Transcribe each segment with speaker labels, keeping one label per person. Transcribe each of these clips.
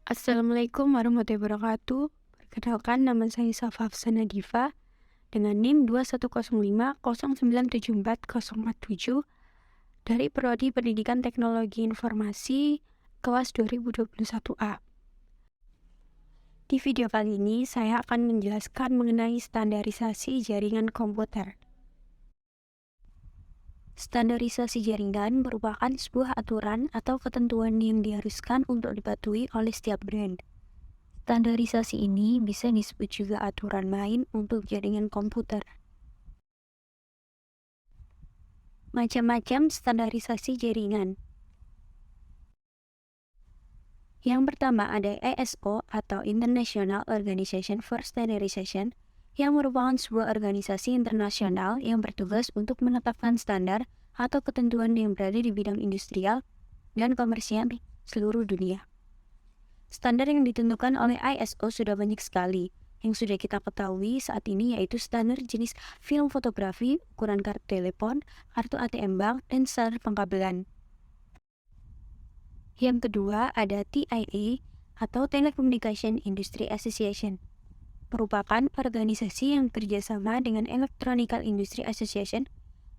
Speaker 1: Assalamualaikum warahmatullahi wabarakatuh. Perkenalkan, nama saya Safa Hafsana Diva dengan NIM 210509740447 dari Prodi Pendidikan Teknologi Informasi kelas 2021A. Di video kali ini, saya akan menjelaskan mengenai standarisasi jaringan komputer. Standarisasi jaringan merupakan sebuah aturan atau ketentuan yang diharuskan untuk dipatuhi oleh setiap brand. Standarisasi ini bisa disebut juga aturan main untuk jaringan komputer. Macam-macam standarisasi jaringan. Yang pertama ada ISO atau International Organization for Standardization, yang merupakan sebuah organisasi internasional yang bertugas untuk menetapkan standar atau ketentuan yang berada di bidang industrial dan komersial di seluruh dunia. Standar yang ditentukan oleh ISO sudah banyak sekali. Yang sudah kita ketahui saat ini yaitu standar jenis film fotografi, ukuran kartu telepon, kartu ATM bank, dan standar pengkabelan. Yang kedua ada TIA atau Telecommunication Industry Association, merupakan organisasi yang bekerjasama dengan Electronic Industry Association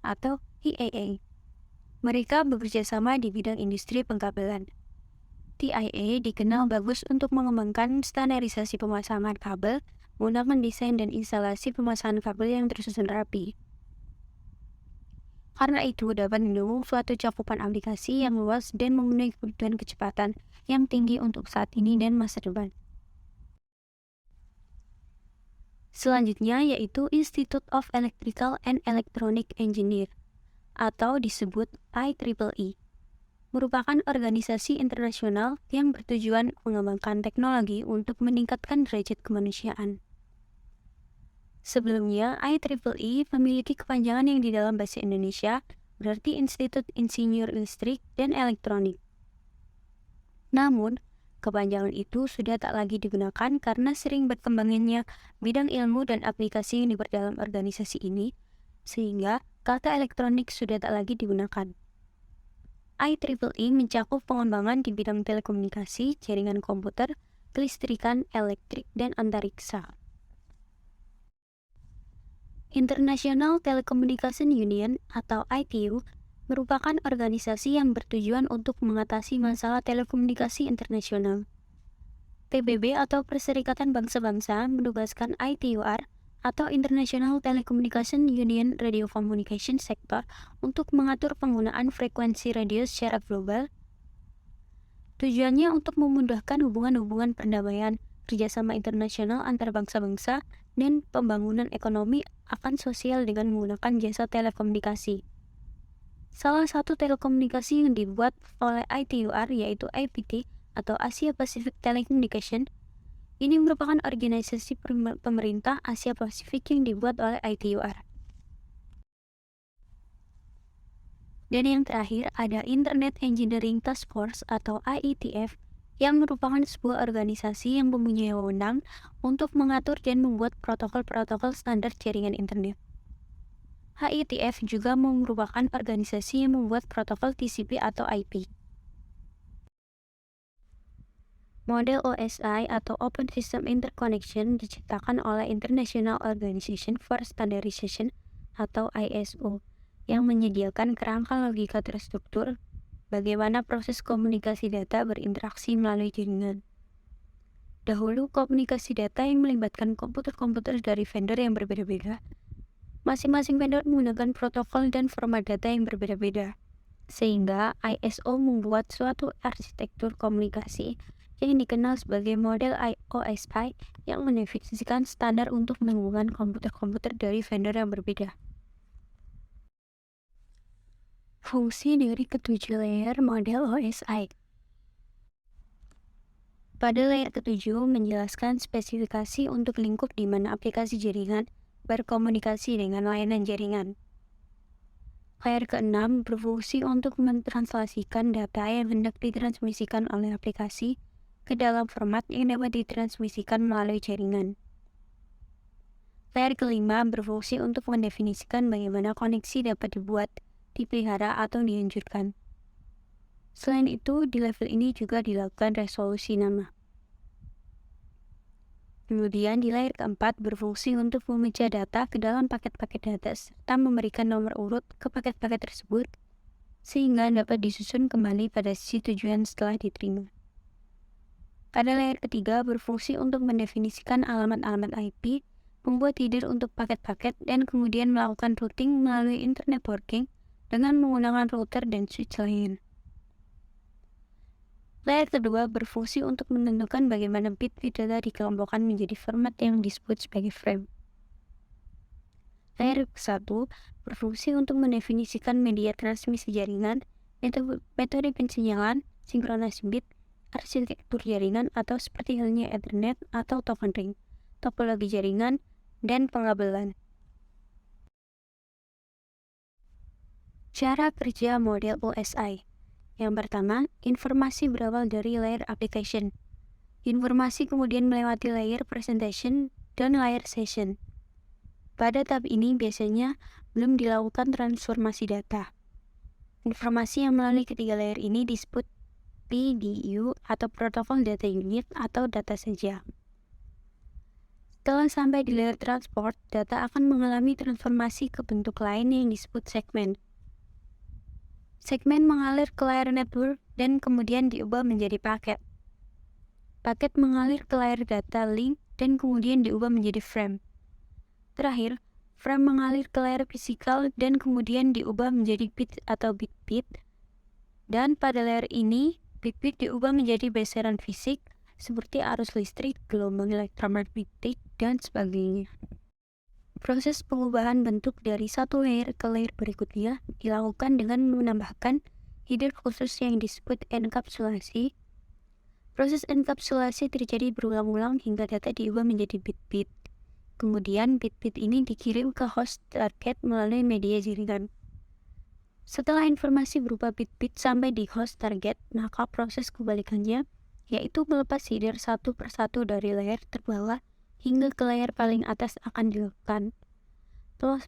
Speaker 1: atau EAA. Mereka bekerjasama di bidang industri pengkabelan. TIA dikenal bagus untuk mengembangkan standarisasi pemasangan kabel menggunakan desain dan instalasi pemasangan kabel yang tersusun rapi. Karena itu dapat mendukung suatu cakupan aplikasi yang luas dan memenuhi kebutuhan kecepatan yang tinggi untuk saat ini dan masa depan. Selanjutnya yaitu Institute of Electrical and Electronic Engineer atau disebut IEEE. Merupakan organisasi internasional yang bertujuan mengembangkan teknologi untuk meningkatkan derajat kemanusiaan. Sebelumnya, IEEE memiliki kepanjangan yang di dalam bahasa Indonesia, berarti Institut Insinyur Listrik dan Elektronik. Namun, kepanjangan itu sudah tak lagi digunakan karena sering berkembangnya bidang ilmu dan aplikasi yang diperdalam organisasi ini, sehingga kata elektronik sudah tak lagi digunakan. IEEE mencakup pengembangan di bidang telekomunikasi, jaringan komputer, kelistrikan, elektrik, dan antariksa. International Telecommunication Union atau ITU merupakan organisasi yang bertujuan untuk mengatasi masalah telekomunikasi internasional. PBB atau Perserikatan Bangsa-Bangsa menugaskan ITUR atau International Telecommunication Union Radio Communication Sector untuk mengatur penggunaan frekuensi radio secara global. Tujuannya untuk memudahkan hubungan-hubungan perdamaian, kerjasama internasional antar bangsa-bangsa, dan pembangunan ekonomi akan sosial dengan menggunakan jasa telekomunikasi. Salah satu telekomunikasi yang dibuat oleh ITUR yaitu APT atau Asia Pacific Telecommunication. Ini merupakan organisasi pemerintah Asia Pasifik yang dibuat oleh ITUR. Dan yang terakhir ada Internet Engineering Task Force atau IETF yang merupakan sebuah organisasi yang mempunyai wewenang untuk mengatur dan membuat protokol-protokol standar jaringan internet. IETF juga merupakan organisasi yang membuat protokol TCP atau IP. Model OSI atau Open System Interconnection diciptakan oleh International Organization for Standardization atau ISO yang menyediakan kerangka logika terstruktur bagaimana proses komunikasi data berinteraksi melalui jaringan. Dahulu, komunikasi data yang melibatkan komputer-komputer dari vendor yang berbeda-beda. Masing-masing vendor menggunakan protokol dan format data yang berbeda-beda, sehingga ISO membuat suatu arsitektur komunikasi yang dikenal sebagai model OSI yang mendefinisikan standar untuk menghubungkan komputer-komputer dari vendor yang berbeda. Fungsi dari ketujuh layer model OSI. Pada layer ketujuh menjelaskan spesifikasi untuk lingkup di mana aplikasi jaringan berkomunikasi dengan layanan jaringan. Layer keenam berfungsi untuk mentranslasikan data yang hendak ditransmisikan oleh aplikasi ke dalam format yang dapat ditransmisikan melalui jaringan. Layer kelima berfungsi untuk mendefinisikan bagaimana koneksi dapat dibuat, dipelihara, atau dianjurkan. Selain itu, di level ini juga dilakukan resolusi nama. Kemudian di layer keempat berfungsi untuk memecah data ke dalam paket-paket data serta memberikan nomor urut ke paket-paket tersebut sehingga dapat disusun kembali pada sisi tujuan setelah diterima. Pada layer ketiga berfungsi untuk mendefinisikan alamat-alamat IP, membuat header untuk paket-paket, dan kemudian melakukan routing melalui internet networking dengan menggunakan router dan switch lain. Layer kedua berfungsi untuk menentukan bagaimana bit-bit data dikelompokkan menjadi format yang disebut sebagai frame. Layer ke-1 berfungsi untuk mendefinisikan media transmisi jaringan, metode pensinyalan, sinkronasi bit, arsitektur jaringan atau seperti halnya Ethernet atau token ring, topologi jaringan, dan pengabelan. Cara kerja model OSI. Yang pertama, informasi berawal dari layer application. Informasi kemudian melewati layer presentation dan layer session. Pada tahap ini biasanya belum dilakukan transformasi data. Informasi yang melalui ketiga layer ini disebut PDU atau Protocol Data Unit atau data saja. Setelah sampai di layer transport, data akan mengalami transformasi ke bentuk lain yang disebut segmen. Segmen mengalir ke layer network dan kemudian diubah menjadi paket. Paket mengalir ke layer data link dan kemudian diubah menjadi frame. Terakhir, frame mengalir ke layer fisikal dan kemudian diubah menjadi bit atau bit-bit. Dan pada layer ini, bit-bit diubah menjadi besaran fisik seperti arus listrik, gelombang elektromagnetik, dan sebagainya. Proses pengubahan bentuk dari satu layer ke layer berikutnya dilakukan dengan menambahkan header khusus yang disebut enkapsulasi. Proses enkapsulasi terjadi berulang-ulang hingga data diubah menjadi bit-bit. Kemudian bit-bit ini dikirim ke host target melalui media jaringan. Setelah informasi berupa bit-bit sampai di host target, maka proses kebalikannya, yaitu melepas header satu persatu dari layer terbawah hingga ke layer paling atas akan dilakukan.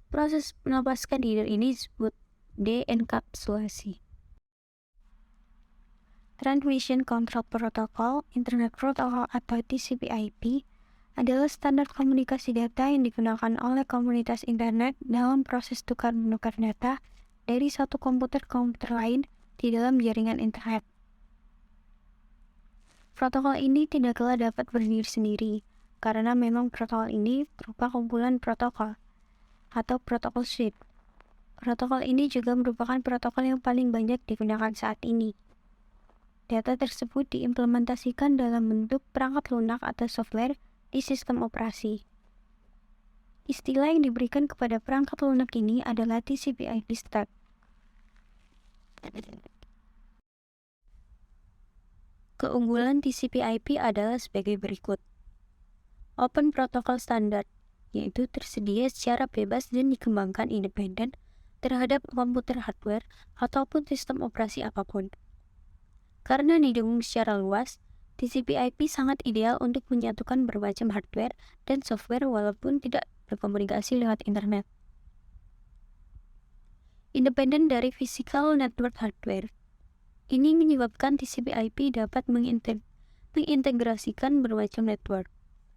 Speaker 1: Proses melepaskan header ini disebut de-enkapsulasi. Transmission Control Protocol, Internet Protocol atau TCP/IP adalah standar komunikasi data yang digunakan oleh komunitas internet dalam proses tukar-menukar data dari satu komputer ke komputer lain di dalam jaringan internet. Protokol ini tidaklah dapat berdiri sendiri, karena memang protokol ini berupa kumpulan protokol atau protokol suite. Protokol ini juga merupakan protokol yang paling banyak digunakan saat ini. Data tersebut diimplementasikan dalam bentuk perangkat lunak atau software di sistem operasi. Istilah yang diberikan kepada perangkat lunak ini adalah TCP/IP stack. Keunggulan TCP/IP adalah sebagai berikut. Open Protocol Standard, yaitu tersedia secara bebas dan dikembangkan independen terhadap komputer hardware ataupun sistem operasi apapun. Karena didukung secara luas, TCP/IP sangat ideal untuk menyatukan bermacam hardware dan software walaupun tidak berkomunikasi lewat internet. Independen dari physical network hardware. Ini menyebabkan TCP/IP dapat mengintegrasikan bermacam network,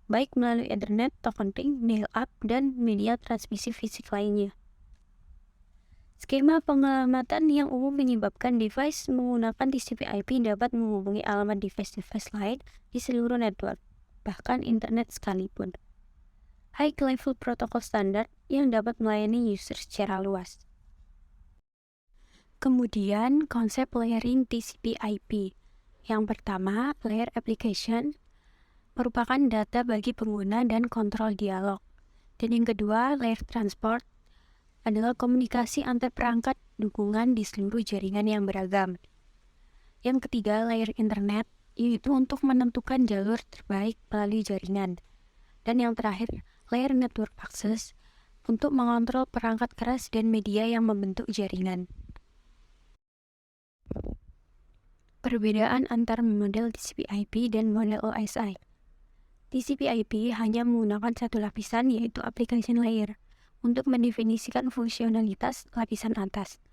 Speaker 1: baik melalui Ethernet, token ring, dial-up, dan media transmisi fisik lainnya. Skema pengelamatan yang umum menyebabkan device menggunakan TCP/IP dapat menghubungi alamat device-device lain di seluruh network, bahkan internet sekalipun. High Level Protocol Standard yang dapat melayani user secara luas. Kemudian, konsep layering TCP/IP. Yang pertama, layer application merupakan data bagi pengguna dan kontrol dialog. Dan yang kedua, layer transport adalah komunikasi antar perangkat dukungan di seluruh jaringan yang beragam. Yang ketiga, layer internet, yaitu untuk menentukan jalur terbaik melalui jaringan. Dan yang terakhir, layer network access untuk mengontrol perangkat keras dan media yang membentuk jaringan. Perbedaan antara model TCP/IP dan model OSI. TCP/IP hanya menggunakan satu lapisan, yaitu application layer, untuk mendefinisikan fungsionalitas lapisan atas.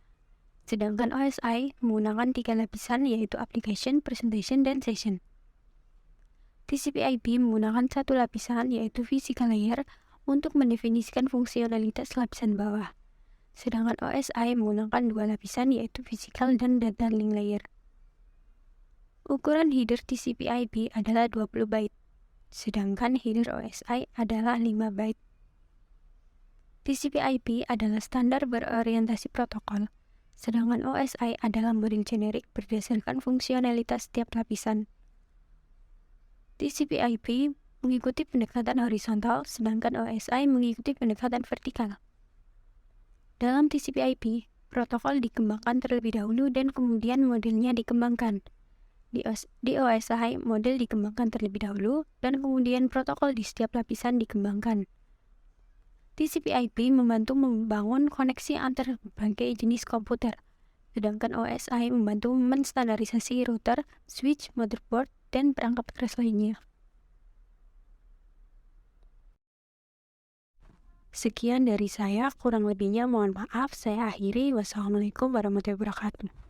Speaker 1: Sedangkan OSI menggunakan 3 lapisan, yaitu application, presentation, dan session. TCP/IP menggunakan satu lapisan, yaitu physical layer, untuk mendefinisikan fungsionalitas lapisan bawah. Sedangkan OSI menggunakan dua lapisan, yaitu physical dan data link layer. Ukuran header TCP/IP adalah 20 byte, sedangkan header OSI adalah 5 byte. TCP/IP adalah standar berorientasi protokol, sedangkan OSI adalah model generik berdasarkan fungsionalitas setiap lapisan. TCP/IP mengikuti pendekatan horizontal, sedangkan OSI mengikuti pendekatan vertikal. Dalam TCP/IP, protokol dikembangkan terlebih dahulu dan kemudian modelnya dikembangkan. Di OSI, model dikembangkan terlebih dahulu dan kemudian protokol di setiap lapisan dikembangkan. TCP/IP membantu membangun koneksi antar berbagai jenis komputer, sedangkan OSI membantu menstandarisasi router, switch, motherboard, dan perangkat keras lainnya. Sekian dari saya, kurang lebihnya mohon maaf. Saya akhiri. Wassalamualaikum warahmatullahi wabarakatuh.